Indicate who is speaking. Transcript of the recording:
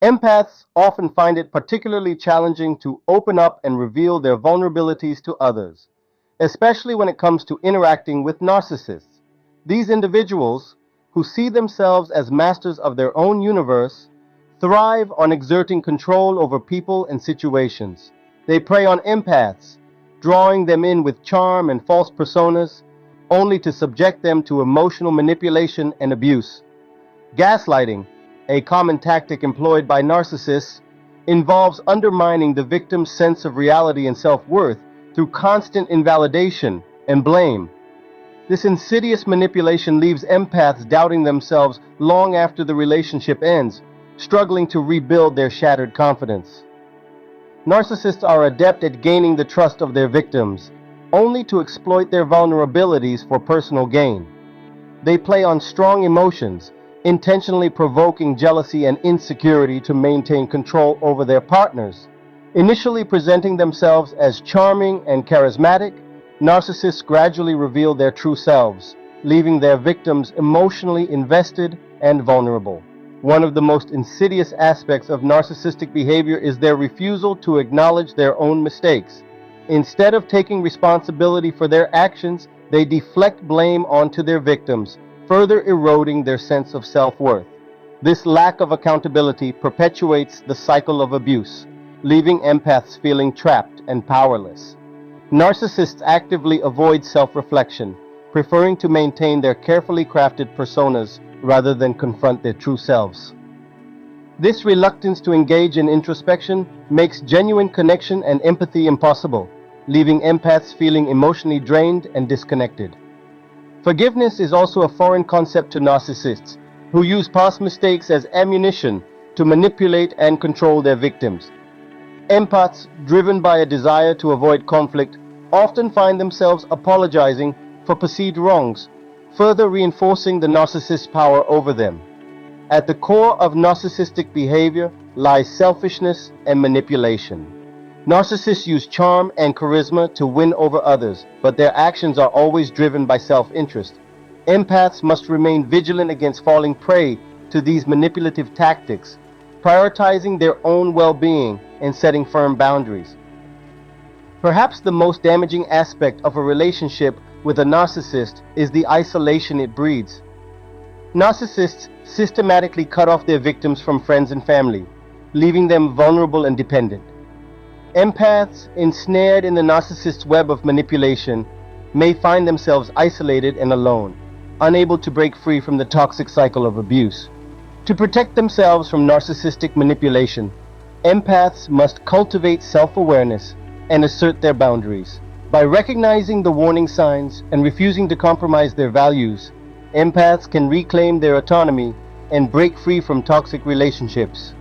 Speaker 1: Empaths often find it particularly challenging to open up and reveal their vulnerabilities to others, especially when it comes to interacting with narcissists. These individuals, who see themselves as masters of their own universe, thrive on exerting control over people and situations. They prey on empaths, drawing them in with charm and false personas, only to subject them to emotional manipulation and abuse. Gaslighting, a common tactic employed by narcissists, involves undermining the victim's sense of reality and self-worth through constant invalidation and blame. This insidious manipulation leaves empaths doubting themselves long after the relationship ends, struggling to rebuild their shattered confidence. Narcissists are adept at gaining the trust of their victims, only to exploit their vulnerabilities for personal gain. They play on strong emotions, intentionally provoking jealousy and insecurity to maintain control over their partners. Initially presenting themselves as charming and charismatic, narcissists gradually reveal their true selves, leaving their victims emotionally invested and vulnerable. One of the most insidious aspects of narcissistic behavior is their refusal to acknowledge their own mistakes. Instead of taking responsibility for their actions, they deflect blame onto their victims, further eroding their sense of self-worth. This lack of accountability perpetuates the cycle of abuse, leaving empaths feeling trapped and powerless. Narcissists actively avoid self-reflection, preferring to maintain their carefully crafted personas rather than confront their true selves. This reluctance to engage in introspection makes genuine connection and empathy impossible, leaving empaths feeling emotionally drained and disconnected. Forgiveness is also a foreign concept to narcissists, who use past mistakes as ammunition to manipulate and control their victims. Empaths, driven by a desire to avoid conflict, often find themselves apologizing for perceived wrongs, further reinforcing the narcissist's power over them. At the core of narcissistic behavior lies selfishness and manipulation. Narcissists use charm and charisma to win over others, but their actions are always driven by self-interest. Empaths must remain vigilant against falling prey to these manipulative tactics, prioritizing their own well-being and setting firm boundaries. Perhaps the most damaging aspect of a relationship with a narcissist is the isolation it breeds. Narcissists systematically cut off their victims from friends and family, leaving them vulnerable and dependent. Empaths, ensnared in the narcissist's web of manipulation, may find themselves isolated and alone, unable to break free from the toxic cycle of abuse. To protect themselves from narcissistic manipulation, empaths must cultivate self-awareness and assert their boundaries. By recognizing the warning signs and refusing to compromise their values, empaths can reclaim their autonomy and break free from toxic relationships.